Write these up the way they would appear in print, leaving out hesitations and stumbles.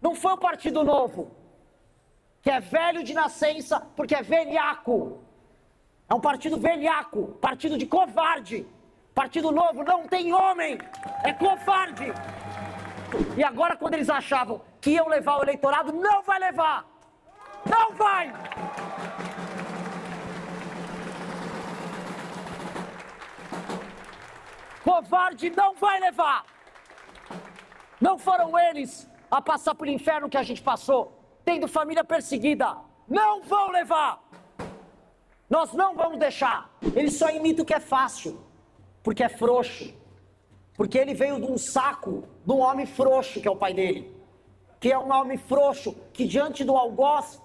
Não foi o Partido Novo, que é velho de nascença porque é velhaco. É um partido velhaco, partido de covarde. Partido Novo não tem homem, é covarde. E agora quando eles achavam que iam levar o eleitorado, não vai levar. Não vai! Covarde não vai levar. Não foram eles a passar pelo inferno que a gente passou, tendo família perseguida. Não vão levar. Nós não vamos deixar. Ele só imita o que é fácil, porque é frouxo. Porque ele veio de um saco de um homem frouxo, que é o pai dele. Que é um homem frouxo, que diante do algoz,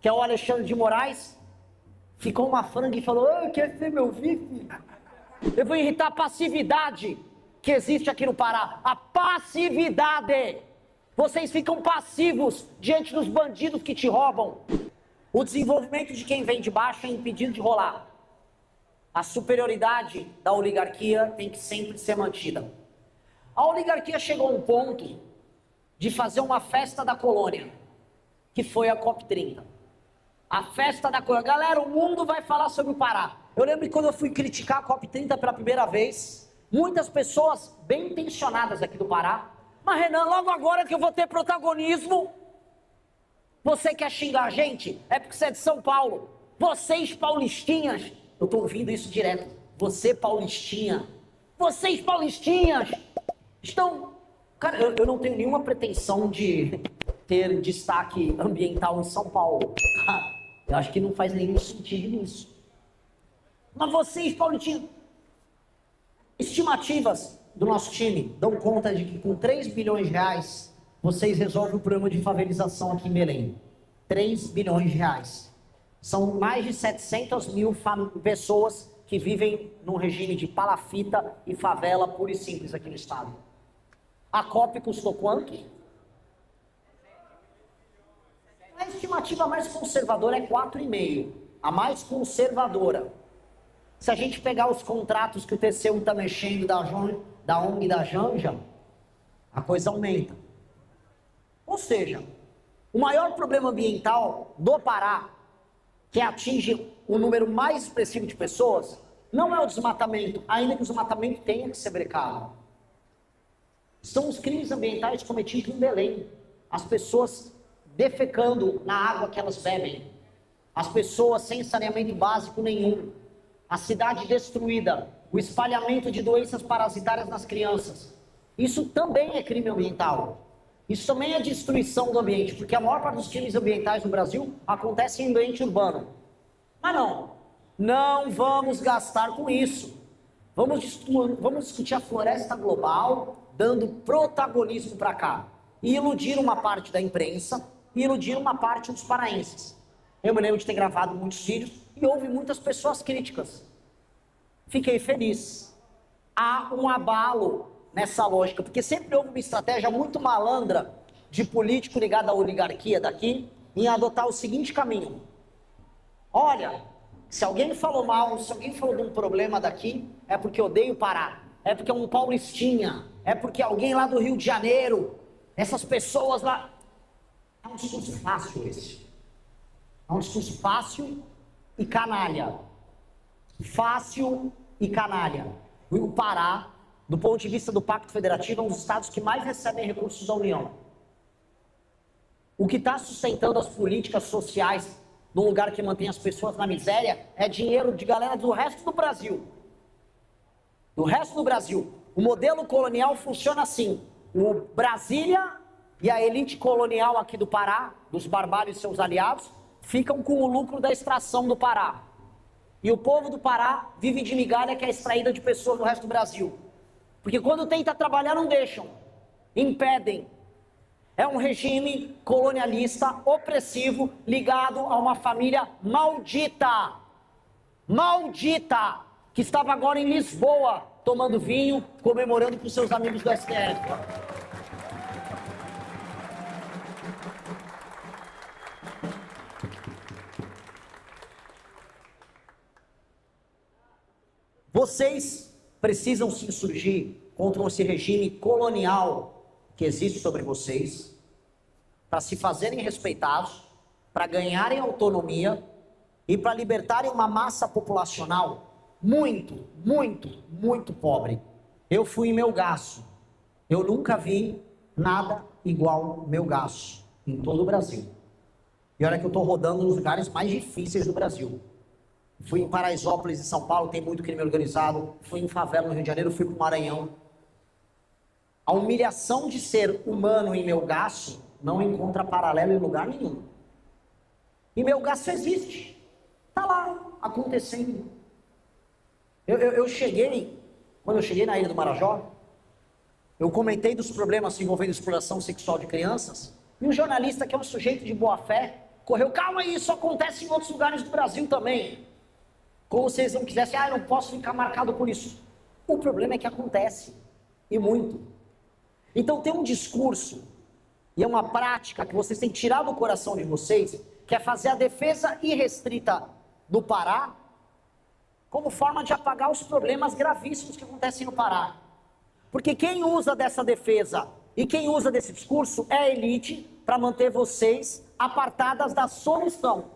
que é o Alexandre de Moraes, ficou uma franga e falou: "Ah, quer ser meu vice?" Eu vou irritar a passividade que existe aqui no Pará. A passividade. Vocês ficam passivos diante dos bandidos que te roubam. O desenvolvimento de quem vem de baixo é impedido de rolar. A superioridade da oligarquia tem que sempre ser mantida. A oligarquia chegou a um ponto de fazer uma festa da colônia, que foi a COP30. A festa da colônia. Galera, o mundo vai falar sobre o Pará. Eu lembro que quando eu fui criticar a COP30 pela primeira vez, muitas pessoas bem intencionadas aqui do Pará, mas Renan, logo agora que eu vou ter protagonismo, você quer xingar a gente? É porque você é de São Paulo. Vocês paulistinhas, eu tô ouvindo isso direto. Você paulistinha. Vocês paulistinhas estão... Cara, eu não tenho nenhuma pretensão de ter destaque ambiental em São Paulo. Eu acho que não faz nenhum sentido nisso. Mas vocês, paulistinhas... Estimativas do nosso time dão conta de que com 3 bilhões de reais vocês resolvem o problema de favelização aqui em Belém. 3 bilhões de reais. São mais de 700 mil pessoas que vivem num regime de palafita e favela pura e simples aqui no estado. A COP custou quanto? A estimativa mais conservadora é 4,5. A mais conservadora. Se a gente pegar os contratos que o TCU está mexendo da ONG e da Janja, a coisa aumenta. Ou seja, o maior problema ambiental do Pará, que atinge o número mais expressivo de pessoas, não é o desmatamento, ainda que o desmatamento tenha que ser brecado. São os crimes ambientais cometidos em Belém. As pessoas defecando na água que elas bebem. As pessoas sem saneamento básico nenhum. A cidade destruída. O espalhamento de doenças parasitárias nas crianças. Isso também é crime ambiental. Isso também é destruição do ambiente, porque a maior parte dos crimes ambientais no Brasil acontece em ambiente urbano. Mas não vamos gastar com isso. Vamos discutir a floresta global, dando protagonismo para cá. E iludir uma parte da imprensa, e iludir uma parte dos paraenses. Eu me lembro de ter gravado muitos vídeos e houve muitas pessoas críticas. Fiquei feliz. Há um abalo nessa lógica, porque sempre houve uma estratégia muito malandra de político ligado à oligarquia daqui, em adotar o seguinte caminho. Olha, se alguém falou mal, se alguém falou de um problema daqui, é porque odeio o Pará, é porque é um paulistinha, é porque alguém lá do Rio de Janeiro, essas pessoas lá... É um discurso fácil esse. É um discurso fácil e canalha. Fácil e canalha. O Pará, do ponto de vista do Pacto Federativo, é um dos estados que mais recebem recursos da União. O que está sustentando as políticas sociais num lugar que mantém as pessoas na miséria é dinheiro de galera do resto do Brasil. Do resto do Brasil. O modelo colonial funciona assim. O Brasília e a elite colonial aqui do Pará, dos barbários e seus aliados, ficam com o lucro da extração do Pará. E o povo do Pará vive de migalha que é extraída de pessoas do resto do Brasil. Porque quando tenta trabalhar não deixam, impedem. É um regime colonialista, opressivo, ligado a uma família maldita. Maldita! Que estava agora em Lisboa, tomando vinho, comemorando com seus amigos do STF. Vocês precisam se insurgir contra esse regime colonial que existe sobre vocês. para se fazerem respeitados, para ganharem autonomia e para libertarem uma massa populacional muito, muito, muito pobre. Eu fui em Melgaço. Eu nunca vi nada igual Melgaço em todo o Brasil. E olha que eu estou rodando nos lugares mais difíceis do Brasil. Fui em Paraisópolis, em São Paulo, tem muito crime organizado. Fui em favela no Rio de Janeiro, fui para o Maranhão. A humilhação de ser humano em Melgaço não encontra paralelo em lugar nenhum. E Melgaço existe. Está lá, acontecendo. Eu cheguei, quando eu cheguei na Ilha do Marajó, eu comentei dos problemas envolvendo exploração sexual de crianças, e um jornalista que é um sujeito de boa fé, correu, calma aí, isso acontece em outros lugares do Brasil também. Como se eles não quisessem, eu não posso ficar marcado por isso. O problema é que acontece, e muito. Então tem um discurso, e é uma prática que vocês têm que tirar do coração de vocês, que é fazer a defesa irrestrita do Pará, como forma de apagar os problemas gravíssimos que acontecem no Pará. Porque quem usa dessa defesa e quem usa desse discurso é a elite para manter vocês apartadas da solução.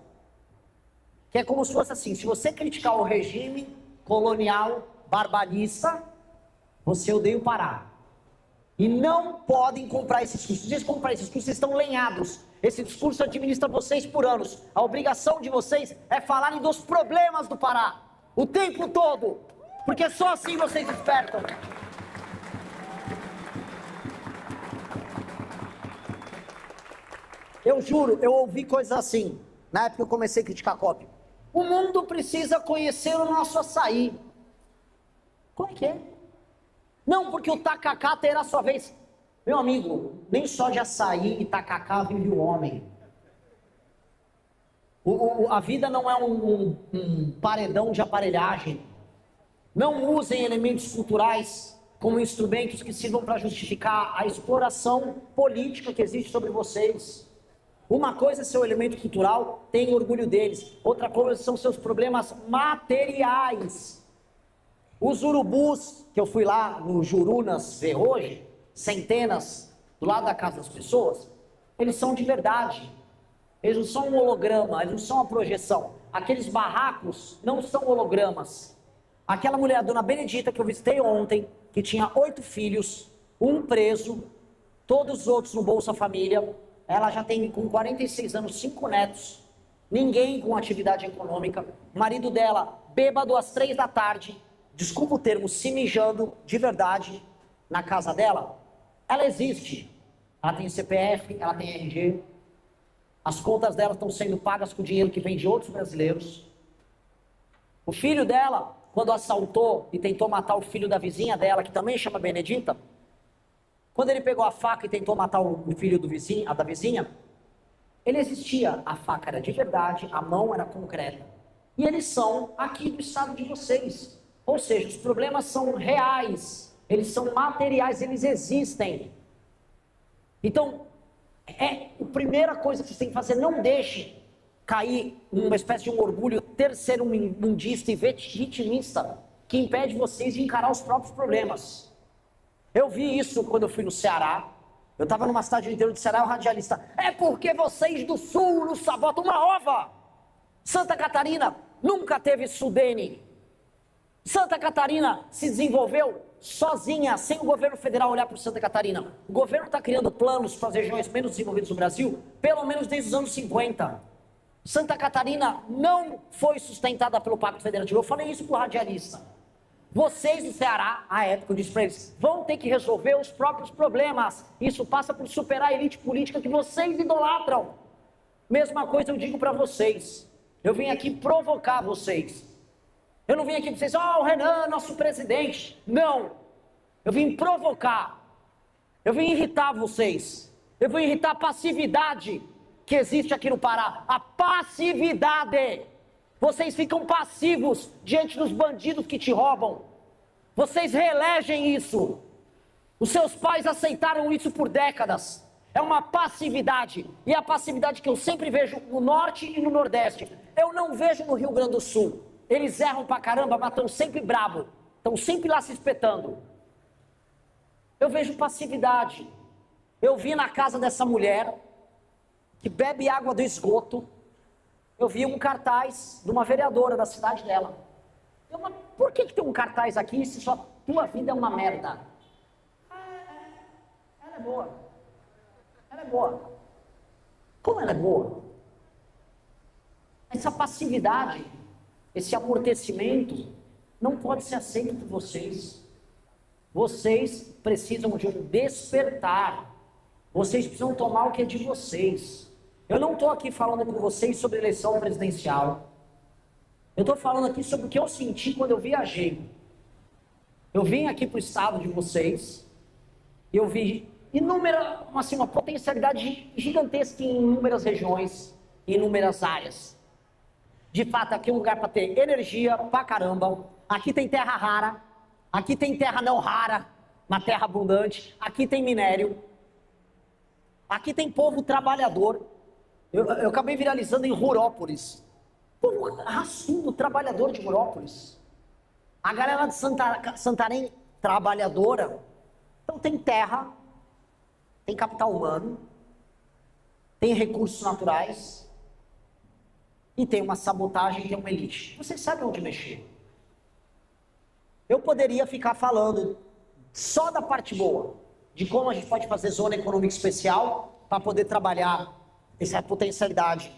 Que é como se fosse assim, se você criticar o regime colonial barbarista, você odeia o Pará. E não podem comprar esse discurso. Se vocês comprarem esse discurso, vocês estão lenhados. Esse discurso administra vocês por anos. A obrigação de vocês é falarem dos problemas do Pará. O tempo todo. Porque só assim vocês despertam. Eu juro, eu ouvi coisas assim. Na época eu comecei a criticar a COP. O mundo precisa conhecer o nosso açaí. Como é que é? Não, porque o tacacá terá sua vez. Meu amigo, nem só de açaí e tacacá vive o homem. A vida não é um paredão de aparelhagem. Não usem elementos culturais como instrumentos que sirvam para justificar a exploração política que existe sobre vocês. Uma coisa é seu elemento cultural, tenha orgulho deles. Outra coisa são seus problemas materiais. Os urubus, que eu fui lá no Jurunas ver hoje, centenas, do lado da casa das pessoas, eles são de verdade. Eles não são um holograma, eles não são uma projeção. Aqueles barracos não são hologramas. Aquela mulher, a dona Benedita, que eu visitei ontem, que tinha 8 filhos, um preso, todos os outros no Bolsa Família, ela já tem com 46 anos 5 netos, ninguém com atividade econômica, o marido dela bêbado às 3 da tarde, desculpa o termo, se mijando de verdade na casa dela. Ela existe, ela tem CPF, ela tem RG, as contas dela estão sendo pagas com dinheiro que vem de outros brasileiros. O filho dela, quando assaltou e tentou matar o filho da vizinha dela, que também chama Benedita, quando ele pegou a faca e tentou matar o filho do vizinho, a da vizinha, ele existia, a faca era de verdade, a mão era concreta. E eles são aqui do estado de vocês. Ou seja, os problemas são reais, eles são materiais, eles existem. Então, a primeira coisa que vocês têm que fazer, não deixe cair numa espécie de um orgulho terceiro-mundista e vitimista que impede vocês de encarar os próprios problemas. Eu vi isso quando eu fui no Ceará. Eu estava numa cidade do interior do Ceará, o radialista, é porque vocês do sul nos sabotam uma ova. Santa Catarina nunca teve Sudene. Santa Catarina se desenvolveu sozinha, sem o governo federal olhar para Santa Catarina. O governo está criando planos para as regiões menos desenvolvidas do Brasil, pelo menos desde os anos 50. Santa Catarina não foi sustentada pelo Pacto Federativo. Eu falei isso para o radialista. Vocês do Ceará, à época, eu disse para eles, vão ter que resolver os próprios problemas. Isso passa por superar a elite política que vocês idolatram. Mesma coisa eu digo para vocês. Eu vim aqui provocar vocês. Eu não vim aqui para vocês, o Renan, nosso presidente. Não. Eu vim provocar. Eu vim irritar vocês. Eu vim irritar a passividade que existe aqui no Pará. A passividade. Vocês ficam passivos diante dos bandidos que te roubam. Vocês reelegem isso. Os seus pais aceitaram isso por décadas. É uma passividade. E é a passividade que eu sempre vejo no Norte e no Nordeste. Eu não vejo no Rio Grande do Sul. Eles erram pra caramba, mas estão sempre brabo. Estão sempre lá se espetando. Eu vejo passividade. Eu vi na casa dessa mulher, que bebe água do esgoto. Eu vi um cartaz de uma vereadora da cidade dela. Por que tem um cartaz aqui se só tua vida é uma merda? Ela é boa. Ela é boa. Como ela é boa? Essa passividade, esse amortecimento, não pode ser aceito por vocês. Vocês precisam de um despertar. Vocês precisam tomar o que é de vocês. Eu não estou aqui falando com vocês sobre eleição presidencial. Eu estou falando aqui sobre o que eu senti quando eu viajei. Eu vim aqui para o estado de vocês. Eu vi uma potencialidade gigantesca em inúmeras regiões, em inúmeras áreas. De fato, aqui é um lugar para ter energia pra caramba. Aqui tem terra rara. Aqui tem terra não rara, uma terra abundante. Aqui tem minério. Aqui tem povo trabalhador. Eu acabei viralizando em Rurópolis. Povo raçudo, trabalhador de Rurópolis. A galera de Santarém, trabalhadora. Então tem terra, tem capital humano, tem recursos naturais e tem uma sabotagem, tem uma elite. Vocês sabem onde mexer. Eu poderia ficar falando só da parte boa, de como a gente pode fazer zona econômica especial para poder trabalhar essa potencialidade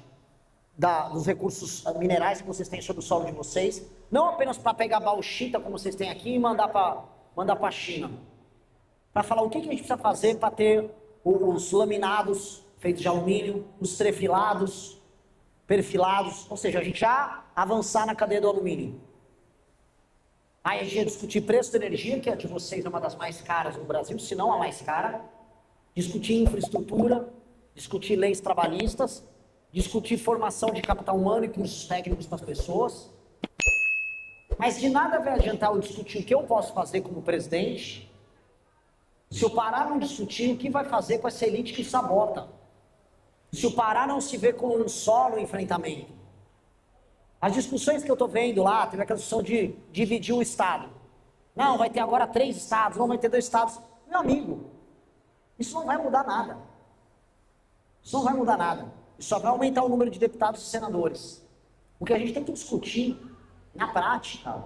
dos recursos minerais que vocês têm sobre o solo de vocês, não apenas para pegar bauxita como vocês têm aqui e mandar para a China, para falar o que a gente precisa fazer para ter os laminados feitos de alumínio, os trefilados, perfilados, ou seja, a gente já avançar na cadeia do alumínio. Aí a gente ia discutir preço da energia, que a de vocês é uma das mais caras no Brasil, se não a mais cara. Discutir infraestrutura, discutir leis trabalhistas, discutir formação de capital humano e cursos técnicos para as pessoas. Mas de nada vai adiantar eu discutir o que eu posso fazer como presidente, se o Pará não discutir o que vai fazer com essa elite que sabota. Se o Pará não se vê como um solo enfrentamento. As discussões que eu estou vendo lá, teve aquela discussão de dividir o Estado. Não, vai ter agora 3 estados, não vai ter 2 estados. Meu amigo, isso não vai mudar nada. Isso não vai mudar nada. Isso só vai aumentar o número de deputados e senadores. O que a gente tem que discutir, na prática,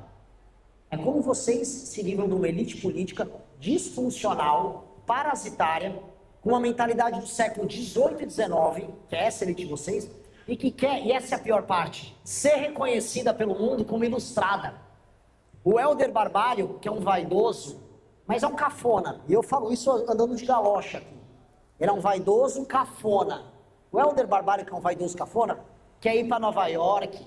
é como vocês se livram de uma elite política disfuncional, parasitária, com uma mentalidade do século XVIII e XIX, que é essa elite de vocês, e que quer, e essa é a pior parte, ser reconhecida pelo mundo como ilustrada. O Helder Barbalho, que é um vaidoso, mas é um cafona, e eu falo isso andando de galocha aqui. Ele é um vaidoso cafona. O Helder Barbalho, que é um vaidoso cafona, quer ir para Nova York,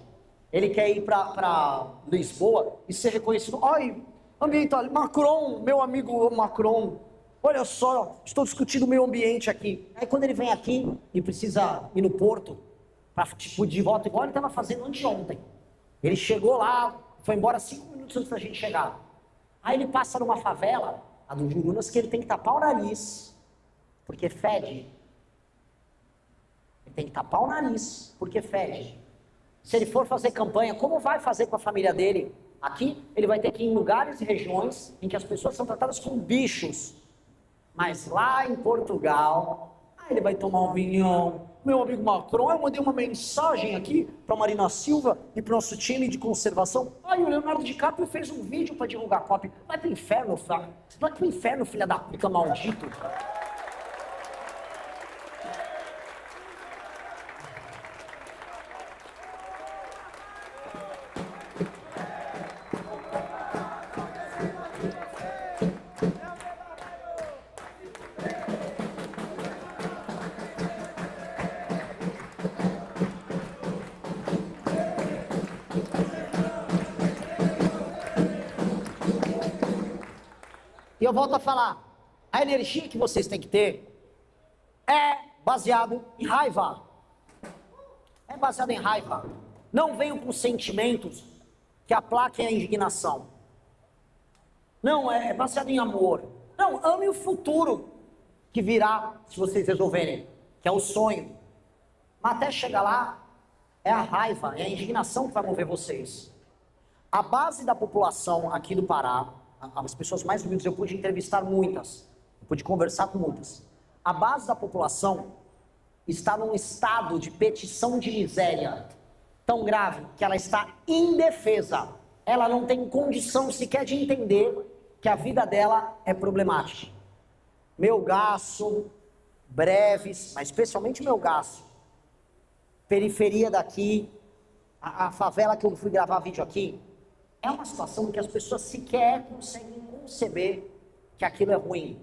ele quer ir para Lisboa e ser reconhecido. Ai, ambiental, Macron, meu amigo Macron, olha só, estou discutindo o meio ambiente aqui. Aí quando ele vem aqui e precisa ir no porto, para tipo, de volta igual ele estava fazendo anteontem. Ele chegou lá, foi embora 5 minutos antes da gente chegar. Aí ele passa numa favela, a do Jurunas, que ele tem que tapar o nariz, porque fede. Ele tem que tapar o nariz, porque fede. Se ele for fazer campanha, como vai fazer com a família dele? Aqui, ele vai ter que ir em lugares e regiões em que as pessoas são tratadas como bichos. Mas lá em Portugal, aí ele vai tomar um vinhão. Meu amigo Macron, eu mandei uma mensagem aqui para Marina Silva e para o nosso time de conservação. Aí o Leonardo DiCaprio fez um vídeo para divulgar a COP. Vai pro inferno, vai pro inferno, filha da puta, maldito. E eu volto a falar, a energia que vocês têm que ter é baseado em raiva. É baseado em raiva. Não venham com sentimentos que aplaquem a indignação. Não, é baseado em amor. Não, ame o futuro que virá se vocês resolverem, que é o sonho. Mas até chegar lá, é a raiva, é a indignação que vai mover vocês. A base da população aqui do Pará, as pessoas mais humildes, eu pude entrevistar muitas, eu pude conversar com muitas. A base da população está num estado de petição de miséria tão grave que ela está indefesa. Ela não tem condição sequer de entender que a vida dela é problemática. Melgaço, Breves, mas especialmente Melgaço, periferia daqui, a favela que eu fui gravar vídeo aqui, é uma situação que as pessoas sequer conseguem conceber que aquilo é ruim.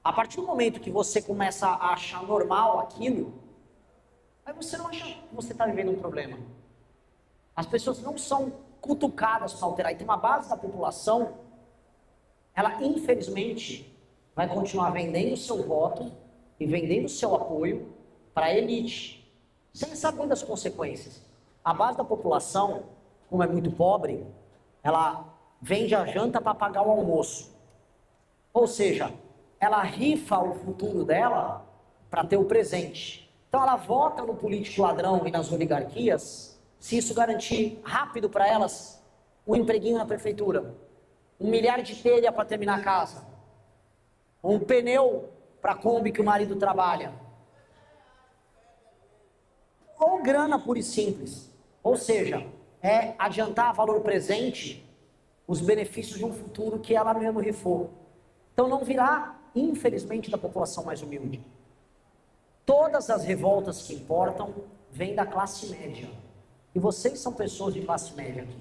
A partir do momento que você começa a achar normal aquilo, aí você não acha que você está vivendo um problema. As pessoas não são cutucadas para alterar. E tem uma base da população, ela infelizmente vai continuar vendendo o seu voto e vendendo o seu apoio para a elite, sem saber das consequências. A base da população, como é muito pobre, ela vende a janta para pagar o almoço. Ou seja, ela rifa o futuro dela para ter o presente. Então ela vota no político ladrão e nas oligarquias, se isso garantir rápido para elas um empreguinho na prefeitura, 1 milhar de telha para terminar a casa, um pneu para a Kombi que o marido trabalha, ou grana pura e simples. Ou seja, é adiantar a valor presente os benefícios de um futuro que ela mesmo rifou. Então não virá, infelizmente, da população mais humilde. Todas as revoltas que importam vêm da classe média. E vocês são pessoas de classe média aqui.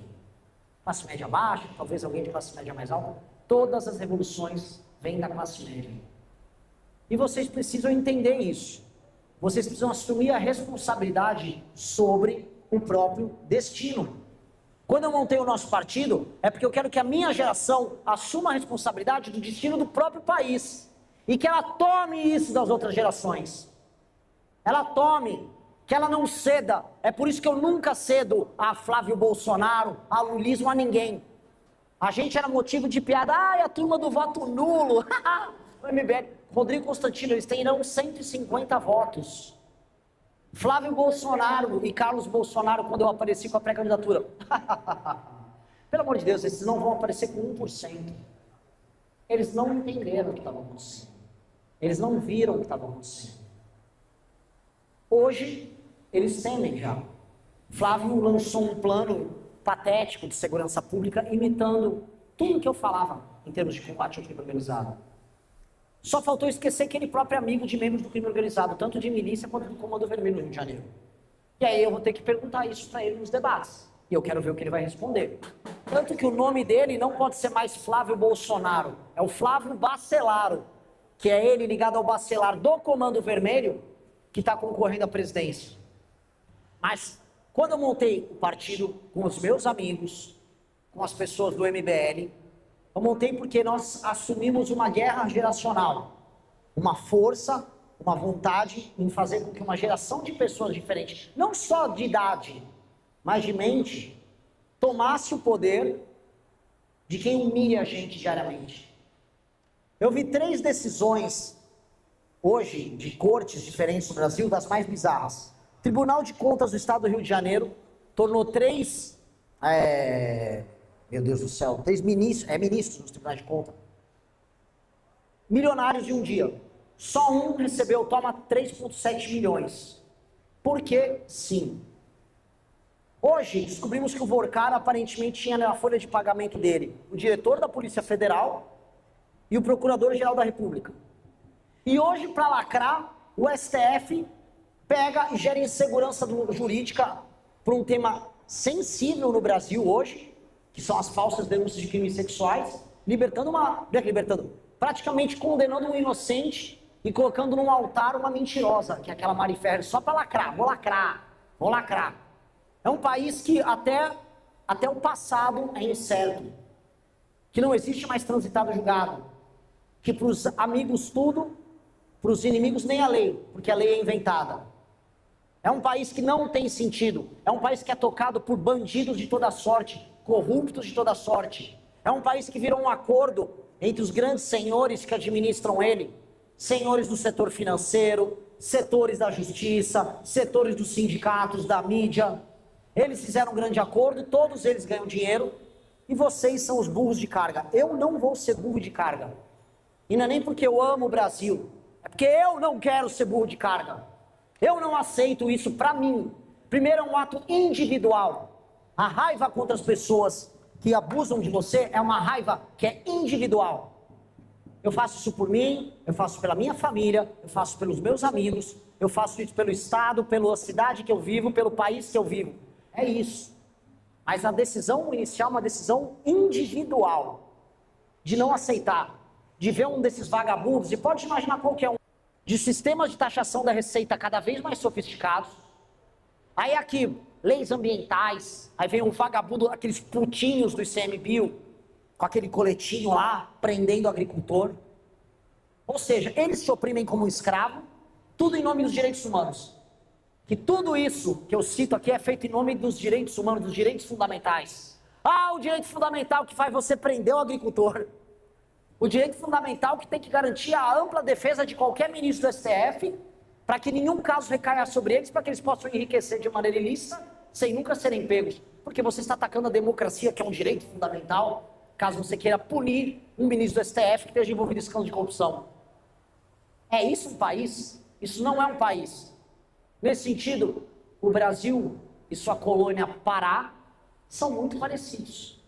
Classe média baixa, talvez alguém de classe média mais alta. Todas as revoluções vêm da classe média. E vocês precisam entender isso. Vocês precisam assumir a responsabilidade sobre o próprio destino. Quando eu montei o nosso partido, é porque eu quero que a minha geração assuma a responsabilidade do destino do próprio país. E que ela tome isso das outras gerações. Ela tome, que ela não ceda. É por isso que eu nunca cedo a Flávio Bolsonaro, a lulismo, a ninguém. A gente era motivo de piada. Ai, a turma do voto nulo. O MBL. Rodrigo Constantino, eles terão 150 votos. Flávio Bolsonaro e Carlos Bolsonaro, quando eu apareci com a pré-candidatura. Pelo amor de Deus, esses não vão aparecer com 1%. Eles não entenderam o que estava acontecendo. Eles não viram o que estava acontecendo. Hoje, eles temem já. Flávio lançou um plano patético de segurança pública, imitando tudo que eu falava em termos de combate ao crime organizado. Só faltou esquecer que ele próprio é amigo de membros do crime organizado, tanto de milícia quanto do Comando Vermelho no Rio de Janeiro. E aí eu vou ter que perguntar isso para ele nos debates. E eu quero ver o que ele vai responder. Tanto que o nome dele não pode ser mais Flávio Bolsonaro, é o Flávio Bacelaro, que é ele ligado ao Bacelar do Comando Vermelho, que está concorrendo à presidência. Mas quando eu montei o partido com os meus amigos, com as pessoas do MBL, eu montei porque nós assumimos uma guerra geracional, uma força, uma vontade em fazer com que uma geração de pessoas diferentes, não só de idade, mas de mente, tomasse o poder de quem humilha a gente diariamente. Eu vi 3 decisões hoje de cortes diferentes no Brasil, das mais bizarras. O Tribunal de Contas do Estado do Rio de Janeiro tornou 3... Meu Deus do céu, 3 ministros nos tribunais de conta. Milionários de um dia. Só um recebeu, toma 3,7 milhões. Porque sim. Hoje, descobrimos que o Vorcar aparentemente tinha na folha de pagamento dele o diretor da Polícia Federal e o Procurador-Geral da República. E hoje, para lacrar, o STF pega e gera insegurança jurídica por um tema sensível no Brasil hoje, que são as falsas denúncias de crimes sexuais, praticamente condenando um inocente e colocando num altar uma mentirosa, que é aquela Mari Ferrer, só para lacrar, vou lacrar. É um país que até o passado é incerto, que não existe mais transitado julgado, que para os amigos tudo, para os inimigos nem a lei, porque a lei é inventada. É um país que não tem sentido, é um país que é tocado por bandidos de toda sorte, corruptos de toda sorte. É um país que virou um acordo entre os grandes senhores que administram ele, senhores do setor financeiro, setores da justiça, setores dos sindicatos, da mídia. Eles fizeram um grande acordo, todos eles ganham dinheiro, e vocês são os burros de carga. Eu não vou ser burro de carga. E não é nem porque eu amo o Brasil, é porque eu não quero ser burro de carga. Eu não aceito isso para mim. Primeiro é um ato individual. A raiva contra as pessoas que abusam de você é uma raiva que é individual. Eu faço isso por mim, eu faço pela minha família, eu faço pelos meus amigos, eu faço isso pelo estado, pela cidade que eu vivo, pelo país que eu vivo. É isso. Mas a decisão inicial é uma decisão individual. De não aceitar. De ver um desses vagabundos, e pode imaginar qualquer um, de sistemas de taxação da receita cada vez mais sofisticados. Aí aqui, leis ambientais, aí vem um vagabundo, aqueles putinhos do ICMBio, com aquele coletinho lá, prendendo o agricultor. Ou seja, eles se oprimem como um escravo, tudo em nome dos direitos humanos. Que tudo isso que eu cito aqui é feito em nome dos direitos humanos, dos direitos fundamentais. Ah, o direito fundamental que faz você prender o agricultor. O direito fundamental que tem que garantir a ampla defesa de qualquer ministro do STF, para que nenhum caso recaia sobre eles, para que eles possam enriquecer de maneira ilícita, sem nunca serem pegos. Porque você está atacando a democracia, que é um direito fundamental, caso você queira punir um ministro do STF que esteja envolvido em escândalo de corrupção. É isso um país? Isso não é um país. Nesse sentido, o Brasil e sua colônia Pará são muito parecidos.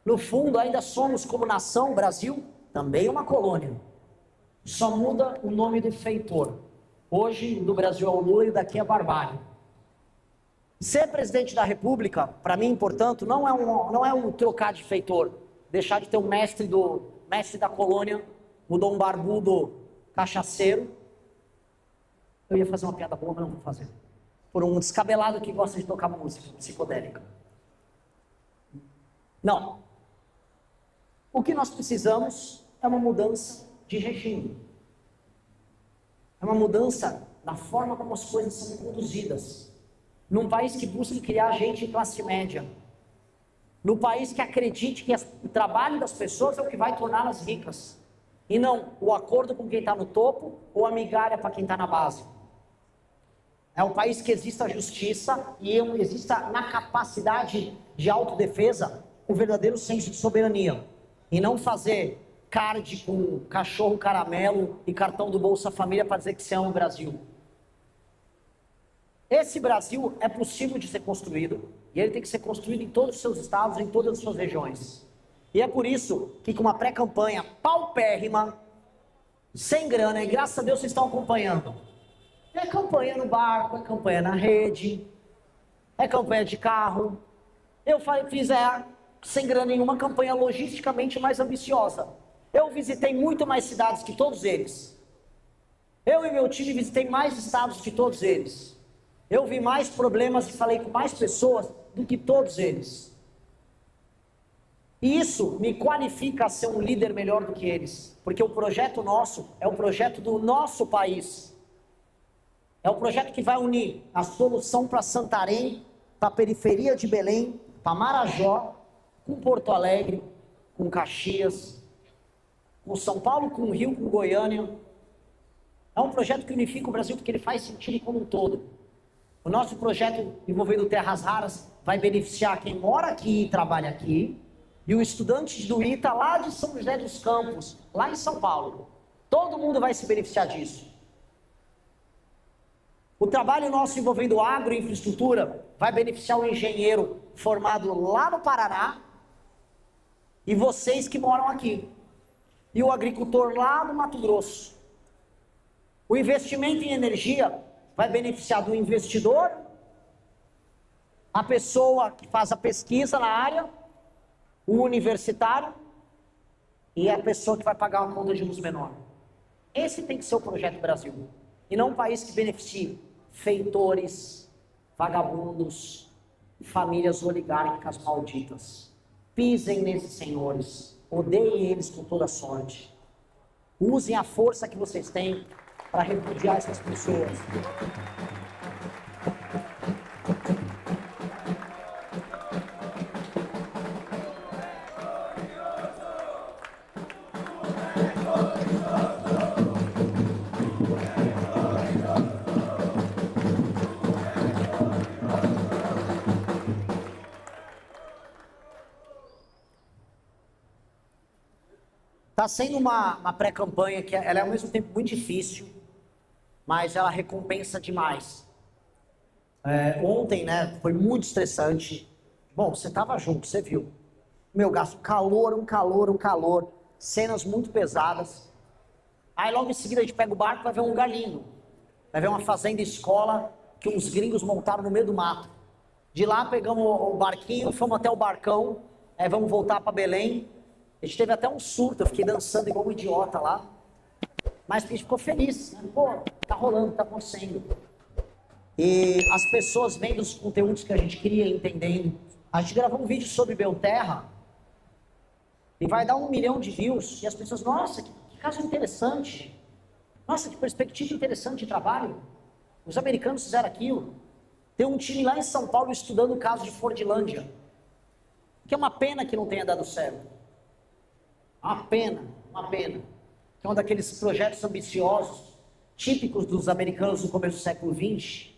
No fundo, ainda somos, como nação, Brasil, também uma colônia. Só muda o nome do feitor. Hoje, do Brasil é o Lula e daqui é a barbárie. Ser presidente da República, para mim, portanto, não é um trocar de feitor. Deixar de ter o mestre da colônia, o Dom Barbudo cachaceiro. Eu ia fazer uma piada boa, mas não vou fazer. Por um descabelado que gosta de tocar música psicodélica. Não. O que nós precisamos é uma mudança de regime. É uma mudança na forma como as coisas são conduzidas. Num país que busca criar gente de classe média. Num país que acredite que o trabalho das pessoas é o que vai torná-las ricas. E não o acordo com quem está no topo ou a migalha para quem está na base. É um país que exista a justiça e exista na capacidade de autodefesa o verdadeiro senso de soberania. E não fazer card com cachorro caramelo e cartão do Bolsa Família para dizer que você ama o Brasil. Esse Brasil é possível de ser construído e ele tem que ser construído em todos os seus estados, em todas as suas regiões. E é por isso que com uma pré-campanha paupérrima, sem grana, e graças a Deus vocês estão acompanhando. É campanha no barco, é campanha na rede, é campanha de carro. Eu fiz sem grana nenhuma, campanha logisticamente mais ambiciosa. Eu visitei muito mais cidades que todos eles. Eu e meu time visitei mais estados que todos eles. Eu vi mais problemas e falei com mais pessoas do que todos eles. E isso me qualifica a ser um líder melhor do que eles. Porque o projeto nosso é o projeto do nosso país. É o projeto que vai unir a solução para Santarém, para a periferia de Belém, para Marajó, com Porto Alegre, com Caxias, com São Paulo, com Rio, com Goiânia. É um projeto que unifica o Brasil porque ele faz sentido como um todo. O nosso projeto envolvendo terras raras vai beneficiar quem mora aqui e trabalha aqui, e o estudante do ITA lá de São José dos Campos, lá em São Paulo. Todo mundo vai se beneficiar disso. O trabalho nosso envolvendo agro e infraestrutura vai beneficiar o engenheiro formado lá no Paraná e vocês que moram aqui. E o agricultor lá no Mato Grosso. O investimento em energia vai beneficiar do investidor, a pessoa que faz a pesquisa na área, o universitário e a pessoa que vai pagar uma conta de luz menor. Esse tem que ser o projeto Brasil. E não um país que beneficie feitores, vagabundos, famílias oligárquicas malditas. Pisem nesses senhores, odeiem eles com toda sorte. Usem a força que vocês têm para repudiar essas pessoas. Está sendo uma pré-campanha que ela é ao mesmo tempo muito difícil, mas ela recompensa demais. Ontem, né, foi muito estressante. Bom, você estava junto, você viu. Meu gasto, um calor, cenas muito pesadas. Aí logo em seguida a gente pega o barco e vai ver um lugar lindo. Vai ver uma fazenda escola que uns gringos montaram no meio do mato. De lá pegamos o barquinho, fomos até o barcão, vamos voltar para Belém. A gente teve até um surto, eu fiquei dançando igual um idiota lá. Mas a gente ficou feliz, né? Pô, tá rolando, tá acontecendo. E as pessoas vendo os conteúdos que a gente cria, entendendo. A gente gravou um vídeo sobre Belterra e vai dar 1 milhão de views. E as pessoas, nossa, que caso interessante. Nossa, que perspectiva interessante de trabalho. Os americanos fizeram aquilo. Tem um time lá em São Paulo estudando o caso de Fordlândia. Que é uma pena que não tenha dado certo. Uma pena. Que é um daqueles projetos ambiciosos, típicos dos americanos do começo do século XX,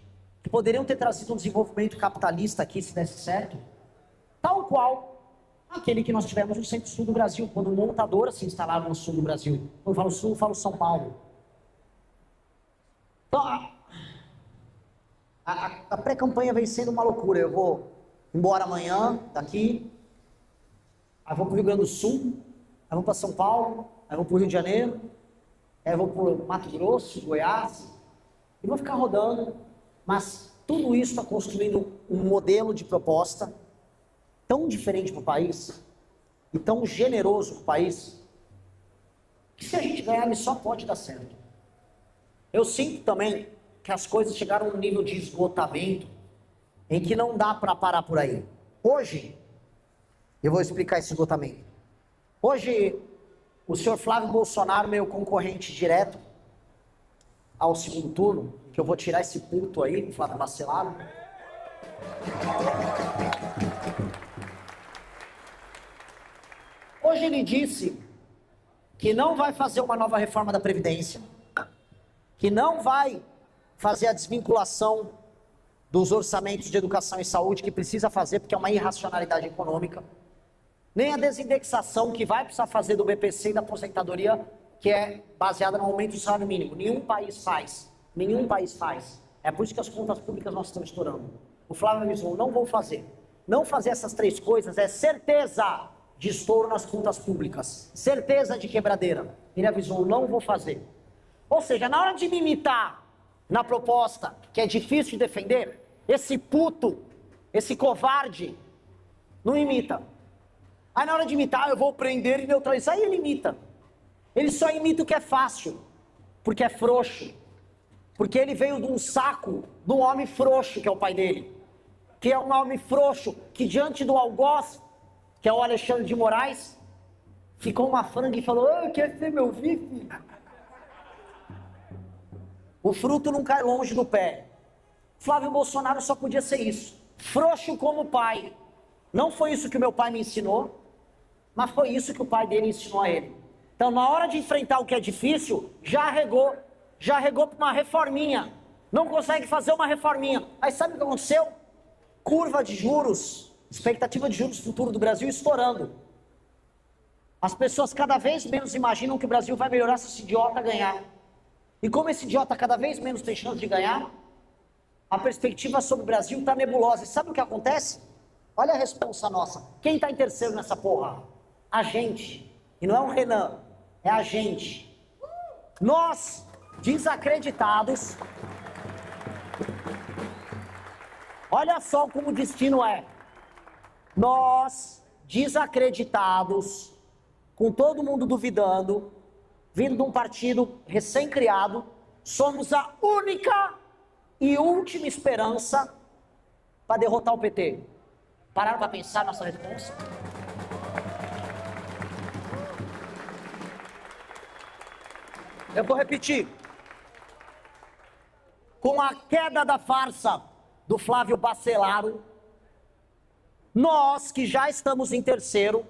que poderiam ter trazido um desenvolvimento capitalista aqui se desse certo. Tal qual aquele que nós tivemos no centro-sul do Brasil, quando montadoras se instalaram no sul do Brasil. Quando eu falo sul, eu falo São Paulo. Então, a pré-campanha vem sendo uma loucura. Eu vou embora amanhã, daqui, aí vou para o Rio Grande do Sul, aí vou para São Paulo, aí vou para o Rio de Janeiro, aí vou para o Mato Grosso, Goiás, e vou ficar rodando, mas tudo isso está construindo um modelo de proposta tão diferente para o país, e tão generoso para o país, que se a gente ganhar, ele só pode dar certo. Eu sinto também que as coisas chegaram a um nível de esgotamento em que não dá para parar por aí. Hoje, eu vou explicar esse esgotamento. Hoje, o senhor Flávio Bolsonaro, meu concorrente direto ao segundo turno, que eu vou tirar esse puto aí, o Flávio Bacelar. Hoje ele disse que não vai fazer uma nova reforma da Previdência, que não vai fazer a desvinculação dos orçamentos de educação e saúde, que precisa fazer porque é uma irracionalidade econômica, nem a desindexação que vai precisar fazer do BPC e da aposentadoria, que é baseada no aumento do salário mínimo. Nenhum país faz. É por isso que as contas públicas nós estamos estourando. O Flávio avisou, não vou fazer. Não fazer essas 3 coisas é certeza de estouro nas contas públicas. Certeza de quebradeira. Ele avisou, não vou fazer. Ou seja, na hora de me imitar na proposta, que é difícil de defender, esse puto, esse covarde, não imita. Aí na hora de imitar, eu vou prender e neutralizar, aí ele imita. Ele só imita o que é fácil, porque é frouxo. Porque ele veio de um saco de um homem frouxo, que é o pai dele. Que é um homem frouxo, que diante do algoz, que é o Alexandre de Moraes, ficou uma franga e falou, quer ser meu vice? O fruto não cai longe do pé. Flávio Bolsonaro só podia ser isso. Frouxo como pai. Não foi isso que o meu pai me ensinou, mas foi isso que o pai dele ensinou a ele. Então, na hora de enfrentar o que é difícil, já regou para uma reforminha. Não consegue fazer uma reforminha. Aí sabe o que aconteceu? Curva de juros, expectativa de juros futuro do Brasil estourando. As pessoas cada vez menos imaginam que o Brasil vai melhorar se esse idiota ganhar. E como esse idiota cada vez menos tem chance de ganhar, a perspectiva sobre o Brasil está nebulosa. E sabe o que acontece? Olha a responsa nossa. Quem está em terceiro nessa porra? A gente. E não é o Renan, é a gente. Nós, desacreditados. Olha só como o destino é. Nós, desacreditados, com todo mundo duvidando, vindo de um partido recém-criado, somos a única e última esperança para derrotar o PT. Pararam para pensar nossa resposta? Eu vou repetir. Com a queda da farsa do Flávio Bacelaro, nós que já estamos em terceiro,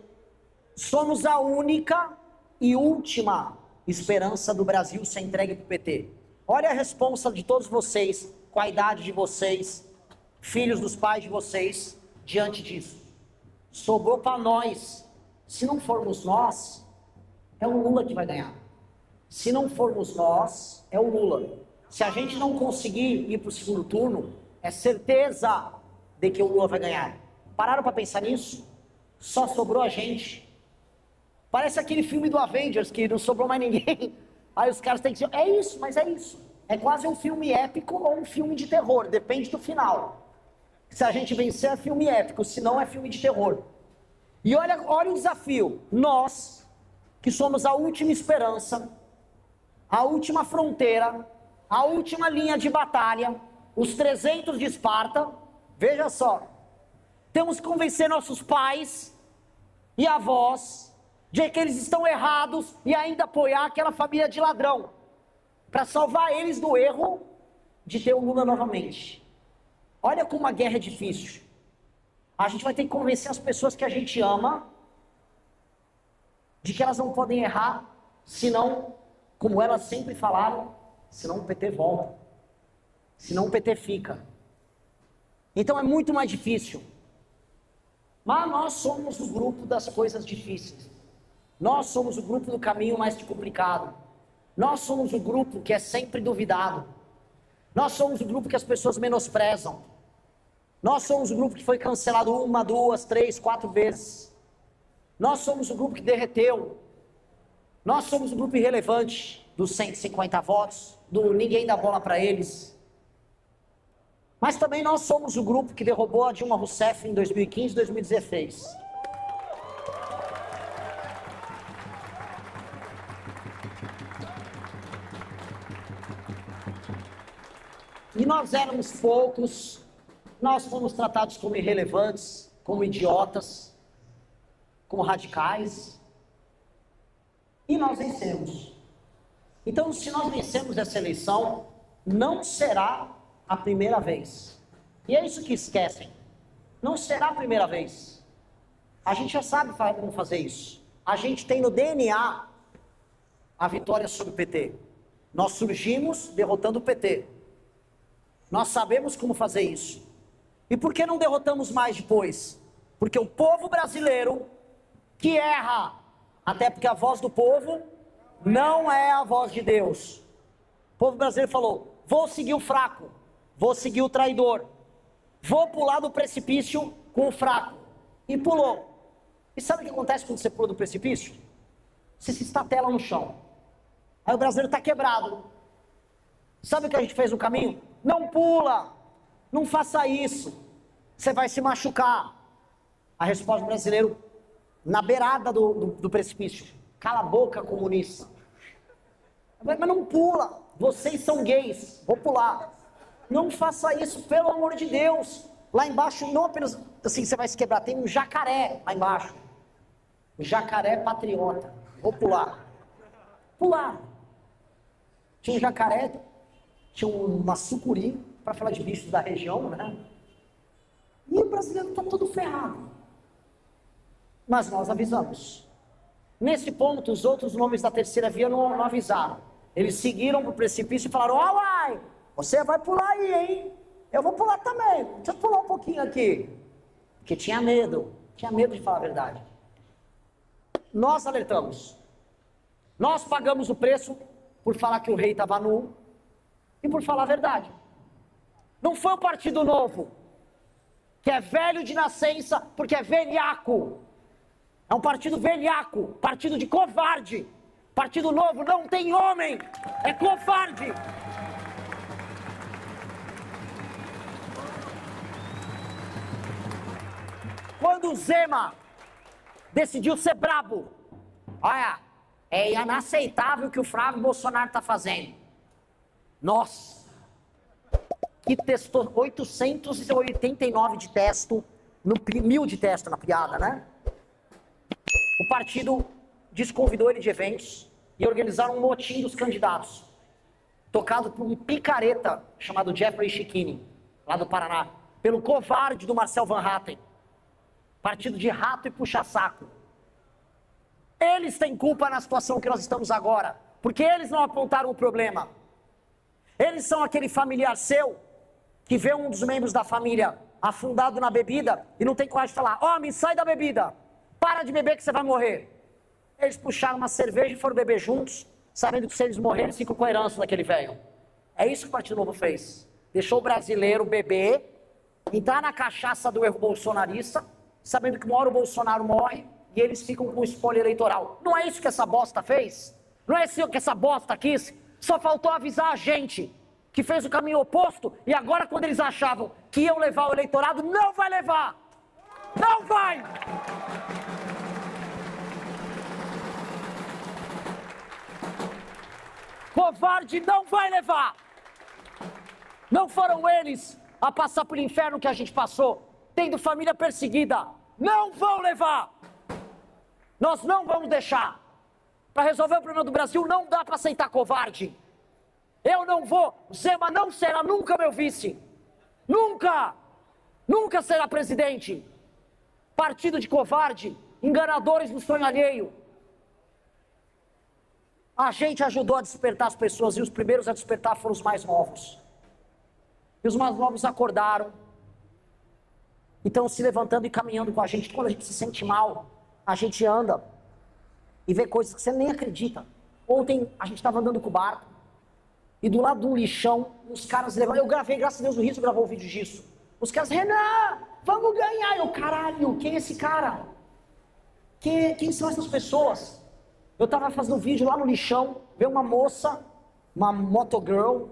somos a única e última esperança do Brasil ser entregue para o PT. Olha a responsa de todos vocês, com a idade de vocês, filhos dos pais de vocês, diante disso. Sobrou para nós. Se não formos nós, é o Lula que vai ganhar. Se não formos nós, é o Lula. Se a gente não conseguir ir para o segundo turno, é certeza de que o Lula vai ganhar. Pararam para pensar nisso? Só sobrou a gente. Parece aquele filme do Avengers, que não sobrou mais ninguém. Aí os caras têm que dizer, é isso, mas é isso. É quase um filme épico ou um filme de terror, depende do final. Se a gente vencer é filme épico, se não é filme de terror. E olha o desafio. Nós, que somos a última esperança, a última fronteira, a última linha de batalha, os 300 de Esparta, veja só, temos que convencer nossos pais e avós de que eles estão errados e ainda apoiar aquela família de ladrão, para salvar eles do erro de ter o Lula novamente. Olha como a guerra é difícil. A gente vai ter que convencer as pessoas que a gente ama de que elas não podem errar, senão, como elas sempre falaram, senão o PT volta, senão o PT fica. Então é muito mais difícil. Mas nós somos o grupo das coisas difíceis. Nós somos o grupo do caminho mais complicado. Nós somos o grupo que é sempre duvidado. Nós somos o grupo que as pessoas menosprezam. Nós somos o grupo que foi cancelado 1, 2, 3, 4 vezes. Nós somos o grupo que derreteu. Nós somos o grupo irrelevante dos 150 votos, do ninguém dá bola para eles. Mas também nós somos o grupo que derrubou a Dilma Rousseff em 2015 e 2016. E nós éramos poucos, nós fomos tratados como irrelevantes, como idiotas, como radicais, e nós vencemos. Então, se nós vencemos essa eleição, não será a primeira vez. E é isso que esquecem. Não será a primeira vez. A gente já sabe como fazer isso. A gente tem no DNA a vitória sobre o PT. Nós surgimos derrotando o PT. Nós sabemos como fazer isso. E por que não derrotamos mais depois? Porque o povo brasileiro que erra, até porque a voz do povo não é a voz de Deus. O povo brasileiro falou, vou seguir o fraco, vou seguir o traidor, vou pular do precipício com o fraco. E pulou. E sabe o que acontece quando você pula do precipício? Você se estatela no chão. Aí o brasileiro está quebrado. Sabe o que a gente fez no caminho? Não pula, não faça isso, você vai se machucar. A resposta do brasileiro, na beirada do precipício, cala a boca, comunista. Mas não pula, vocês são gays, vou pular. Não faça isso, pelo amor de Deus. Lá embaixo, não apenas assim, você vai se quebrar, tem um jacaré lá embaixo. Um jacaré patriota, vou pular. Pular. Tinha um jacaré, tinha uma sucuri, para falar de bichos da região, né? E o brasileiro está todo ferrado. Mas nós avisamos. Nesse ponto, os outros nomes da terceira via não avisaram. Eles seguiram para o precipício e falaram, ó, vai, você vai pular aí, hein? Eu vou pular também, deixa eu pular um pouquinho aqui. Porque tinha medo de falar a verdade. Nós alertamos. Nós pagamos o preço por falar que o rei estava nu e por falar a verdade. Não foi o Partido Novo, que é velho de nascença porque é velhaco. É um partido velhaco, partido de covarde. Partido Novo não tem homem, é covarde. Quando o Zema decidiu ser brabo, olha, é inaceitável o que o Flávio Bolsonaro está fazendo. Nossa, que testou 889 de testo, 1.000 de testo na piada, né? O partido desconvidou ele de eventos e organizaram um motim dos candidatos, tocado por um picareta chamado Jeffrey Chiquini, lá do Paraná, pelo covarde do Marcel Van Hatten. Partido de rato e puxa-saco. Eles têm culpa na situação que nós estamos agora, porque eles não apontaram o problema. Eles são aquele familiar seu que vê um dos membros da família afundado na bebida e não tem coragem de falar, homem, sai da bebida, para de beber que você vai morrer. Eles puxaram uma cerveja e foram beber juntos, sabendo que se eles morrerem, ficam com a herança daquele velho. É isso que o Partido Novo fez. Deixou o brasileiro beber, entrar na cachaça do erro bolsonarista, sabendo que uma hora o Bolsonaro morre e eles ficam com espólio eleitoral. Não é isso que essa bosta fez? Não é isso que essa bosta quis? Só faltou avisar a gente que fez o caminho oposto e agora quando eles achavam que iam levar o eleitorado, não vai levar! Não vai! Covarde não vai levar! Não foram eles a passar pelo inferno que a gente passou, tendo família perseguida. Não vão levar! Nós não vamos deixar. Para resolver o problema do Brasil não dá para aceitar covarde. Eu não vou. Zema não será nunca meu vice. Nunca! Nunca será presidente. Partido de covarde, enganadores do sonho alheio. A gente ajudou a despertar as pessoas e os primeiros a despertar foram os mais novos. E os mais novos acordaram e estão se levantando e caminhando com a gente. Quando a gente se sente mal, a gente anda e vê coisas que você nem acredita. Ontem a gente estava andando com o barco e do lado de um lixão, os caras levantam. Eu gravei, graças a Deus, o Rizzo gravou um vídeo disso. Os caras, Renan, vamos ganhar. Eu, caralho, quem é esse cara? Quem são essas pessoas? Eu estava fazendo um vídeo lá no lixão, veio uma moça, uma motogirl,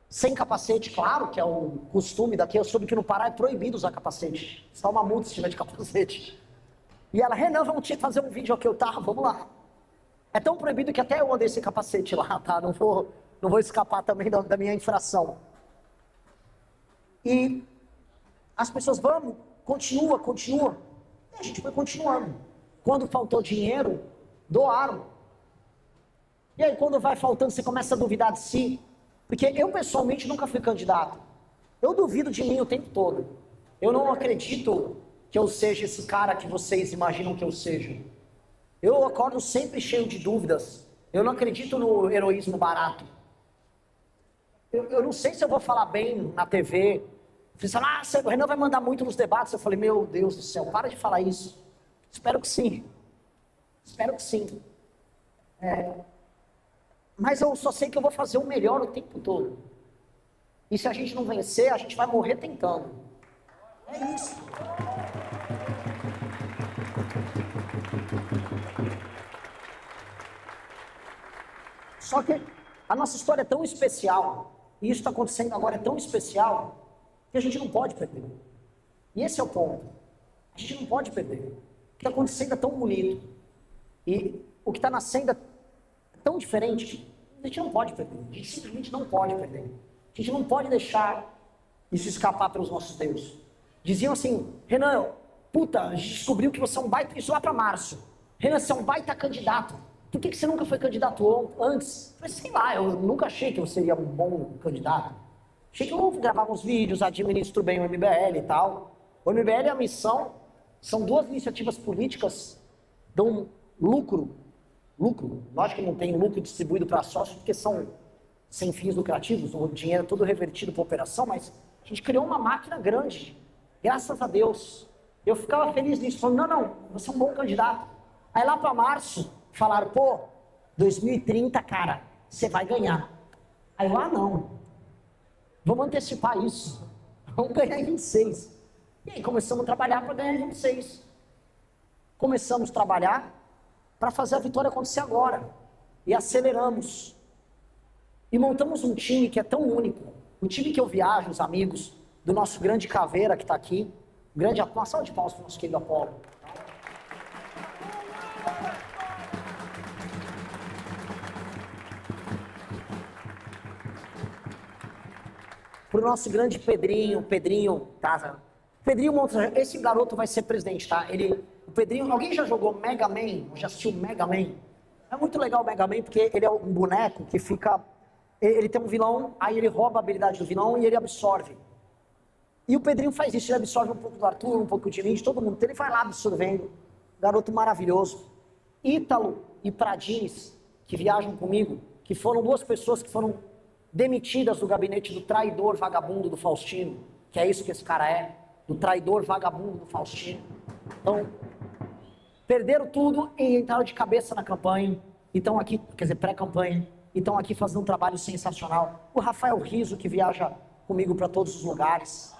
sem capacete, claro que é o costume daqui. Eu soube que no Pará é proibido usar capacete. Só uma multa se tiver de capacete. E ela, Renan, vamos fazer um vídeo aqui. Eu, tá, vamos lá. É tão proibido que até eu andei sem capacete lá, tá? Não vou escapar também da minha infração. E as pessoas, vamos, continua. E a gente foi continuando. Quando faltou dinheiro, doaram. E aí quando vai faltando, você começa a duvidar de si. Porque eu pessoalmente nunca fui candidato. Eu duvido de mim o tempo todo. Eu não acredito que eu seja esse cara que vocês imaginam que eu seja. Eu acordo sempre cheio de dúvidas. Eu não acredito no heroísmo barato. Eu não sei se eu vou falar bem na TV. Falaram, o Renan vai mandar muito nos debates. Eu falei, meu Deus do céu, para de falar isso. Espero que sim. Espero que sim. Mas eu só sei que eu vou fazer o melhor o tempo todo. E se a gente não vencer, a gente vai morrer tentando. É isso. Só que a nossa história é tão especial, e isso está acontecendo agora é tão especial, que a gente não pode perder. E esse é o ponto. A gente não pode perder. O que está acontecendo é tão bonito. E o que está nascendo é tão diferente. A gente não pode perder. A gente simplesmente não pode perder. A gente não pode deixar isso escapar pelos nossos dedos. Diziam assim, Renan, puta, a gente descobriu que você é um baita... Isso lá para março. Renan, você é um baita candidato. Por que você nunca foi candidato antes? Eu falei, sei lá, eu nunca achei que eu seria um bom candidato. Achei que eu gravava uns vídeos, administro bem o MBL e tal. O MBL é a missão, são 2 iniciativas políticas, dão lucro, lógico que não tem lucro distribuído para sócios, porque são sem fins lucrativos, o dinheiro é todo revertido para operação, mas a gente criou uma máquina grande, graças a Deus. Eu ficava feliz nisso, falando, não, você é um bom candidato. Aí lá para março, falaram, pô, 2030, cara, você vai ganhar. Aí eu, não, vamos antecipar isso, vamos ganhar em 26. E aí começamos a trabalhar para ganhar em 26. Começamos a trabalhar para fazer a vitória acontecer agora. E aceleramos. E montamos um time que é tão único. Um time que eu viajo, os amigos do nosso grande Caveira que está aqui. Uma salva de palmas para o nosso querido Apolo. Para o nosso grande Pedrinho, tá? Pedrinho Montes, esse garoto vai ser presidente, tá? O Pedrinho, alguém já jogou Mega Man? Já assistiu Mega Man? É muito legal o Mega Man porque ele é um boneco que fica... Ele tem um vilão, aí ele rouba a habilidade do vilão e ele absorve. E o Pedrinho faz isso, ele absorve um pouco do Arthur, um pouco de mim, de todo mundo. Então ele vai lá absorvendo. Garoto maravilhoso. Ítalo e Pradines, que viajam comigo, que foram 2 pessoas que foram demitidas do gabinete do traidor vagabundo do Faustino, que é isso que esse cara é, do traidor vagabundo do Faustino. Então, perderam tudo e entraram de cabeça na campanha, e estão aqui, quer dizer, pré-campanha, e estão aqui fazendo um trabalho sensacional. O Rafael Riso, que viaja comigo para todos os lugares.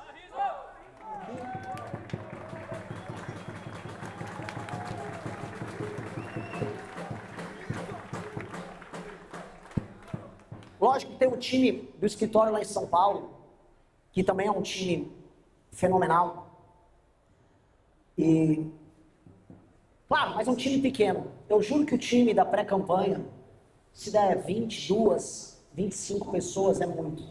Lógico que tem um time do escritório lá em São Paulo, que também é um time fenomenal. E, claro, mas é um time pequeno. Eu juro que o time da pré-campanha, se der 22, 25 pessoas, é muito.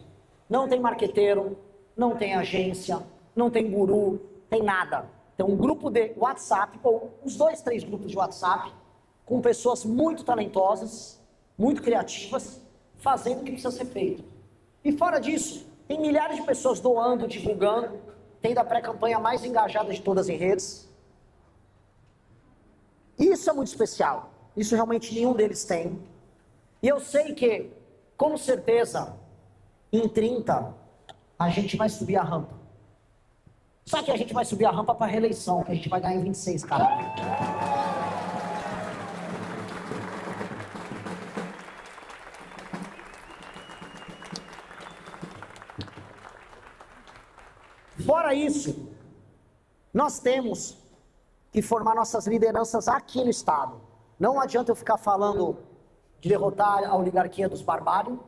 Não tem marqueteiro, não tem agência, não tem guru, tem nada. Tem um grupo de WhatsApp, ou uns 2, 3 grupos de WhatsApp, com pessoas muito talentosas, muito criativas, fazendo o que precisa ser feito. E fora disso, tem milhares de pessoas doando, divulgando, tendo a pré-campanha mais engajada de todas em redes. Isso é muito especial. Isso realmente nenhum deles tem. E eu sei que, com certeza, em 30, a gente vai subir a rampa. Só que a gente vai subir a rampa para reeleição, que a gente vai ganhar em 26, cara. Fora isso, nós temos que formar nossas lideranças aqui no Estado. Não adianta eu ficar falando de derrotar a oligarquia dos barbários,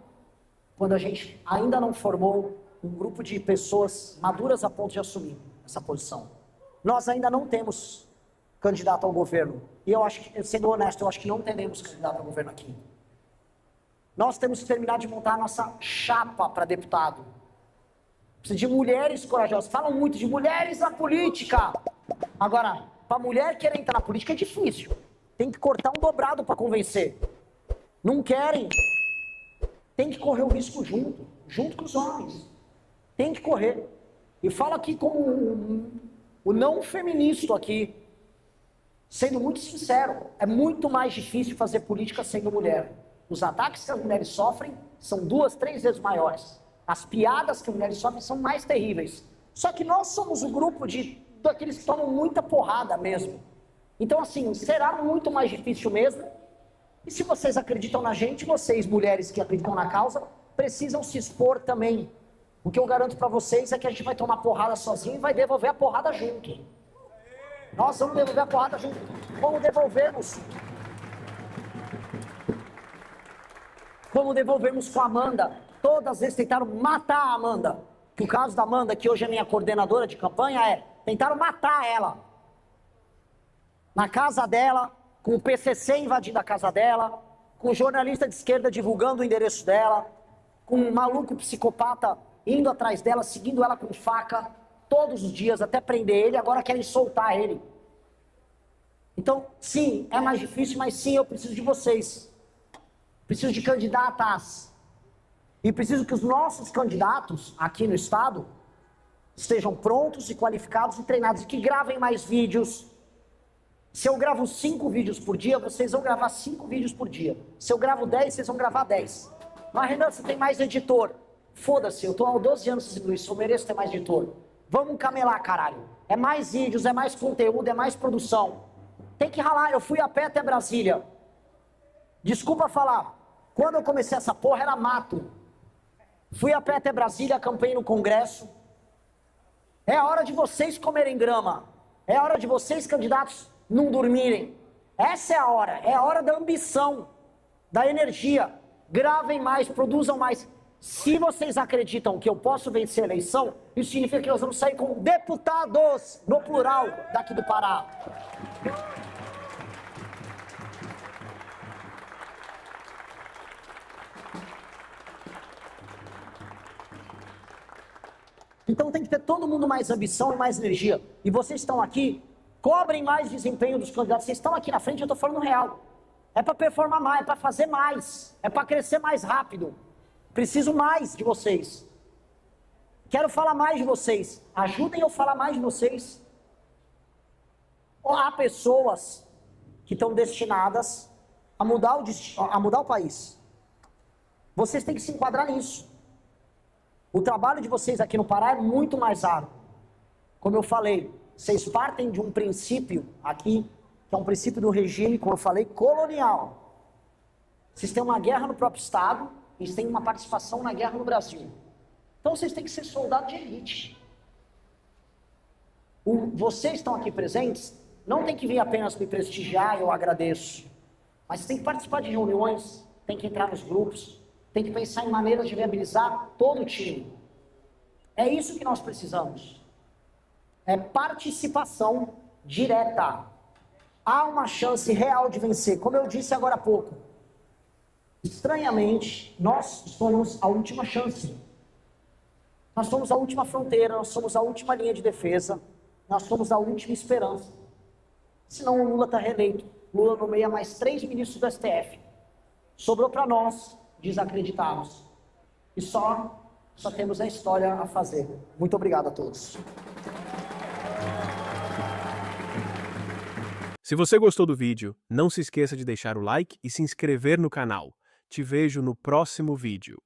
quando a gente ainda não formou um grupo de pessoas maduras a ponto de assumir essa posição. Nós ainda não temos candidato ao governo. E eu acho que, sendo honesto, eu acho que não teremos candidato ao governo aqui. Nós temos que terminar de montar a nossa chapa para deputado. Precisa de mulheres corajosas. Falam muito de mulheres na política. Agora, para mulher querer entrar na política é difícil. Tem que cortar um dobrado para convencer. Não querem. Tem que correr o risco junto com os homens. Tem que correr. E falo aqui como o não feminista aqui, sendo muito sincero, é muito mais difícil fazer política sendo mulher. Os ataques que as mulheres sofrem são 2, 3 vezes maiores. As piadas que as mulheres sofrem são mais terríveis. Só que nós somos o grupo daqueles que tomam muita porrada mesmo. Então, assim, será muito mais difícil mesmo. E se vocês acreditam na gente, vocês, mulheres que acreditam na causa, precisam se expor também. O que eu garanto pra vocês é que a gente vai tomar porrada sozinho e vai devolver a porrada junto. Nós vamos devolver a porrada junto. Como devolvemos com a Amanda. Todas as vezes tentaram matar a Amanda. Que o caso da Amanda, que hoje é minha coordenadora de campanha, tentaram matar ela. Na casa dela, com o PCC invadindo a casa dela, com o jornalista de esquerda divulgando o endereço dela, com um maluco psicopata indo atrás dela, seguindo ela com faca, todos os dias, até prender ele, agora querem soltar ele. Então, sim, é mais difícil, mas sim, eu preciso de vocês. Preciso de candidatas. E preciso que os nossos candidatos aqui no Estado estejam prontos e qualificados e treinados, e que gravem mais vídeos. Se eu gravo 5 vídeos por dia, vocês vão gravar 5 vídeos por dia. Se eu gravo 10, vocês vão gravar 10. Mas, Renan, você tem mais editor. Foda-se, eu tô há 12 anos fazendo isso, eu mereço ter mais editor. Vamos camelar, caralho. É mais vídeos, é mais conteúdo, é mais produção. Tem que ralar, eu fui a pé até Brasília. Desculpa falar, quando eu comecei essa porra era mato. Fui a pé até Brasília, acampei no Congresso. É a hora de vocês comerem grama. É a hora de vocês, candidatos, não dormirem. Essa é a hora da ambição, da energia. Gravem mais, produzam mais. Se vocês acreditam que eu posso vencer a eleição, isso significa que nós vamos sair com deputados, no plural, daqui do Pará. Então tem que ter todo mundo mais ambição e mais energia. E vocês estão aqui, cobrem mais desempenho dos candidatos. Vocês estão aqui na frente, eu estou falando real. É para performar mais, é para fazer mais, é para crescer mais rápido. Preciso mais de vocês. Quero falar mais de vocês. Ajudem eu a falar mais de vocês. Há pessoas que estão destinadas a mudar o país. Vocês têm que se enquadrar nisso. O trabalho de vocês aqui no Pará é muito mais árduo. Como eu falei, vocês partem de um princípio aqui, que é um princípio do regime, como eu falei, colonial. Vocês têm uma guerra no próprio Estado e vocês têm uma participação na guerra no Brasil. Então vocês têm que ser soldados de elite. Vocês estão aqui presentes, não tem que vir apenas me prestigiar, eu agradeço. Mas tem que participar de reuniões, tem que entrar nos grupos, tem que pensar em maneiras de viabilizar todo o time. É isso que nós precisamos. É participação direta. Há uma chance real de vencer. Como eu disse agora há pouco, estranhamente, nós somos a última chance. Nós somos a última fronteira, nós somos a última linha de defesa, nós somos a última esperança. Senão o Lula está reeleito. Lula nomeia mais 3 ministros do STF. Sobrou para nós desacreditarmos. E só temos a história a fazer. Muito obrigado a todos. Se você gostou do vídeo, não se esqueça de deixar o like e se inscrever no canal. Te vejo no próximo vídeo.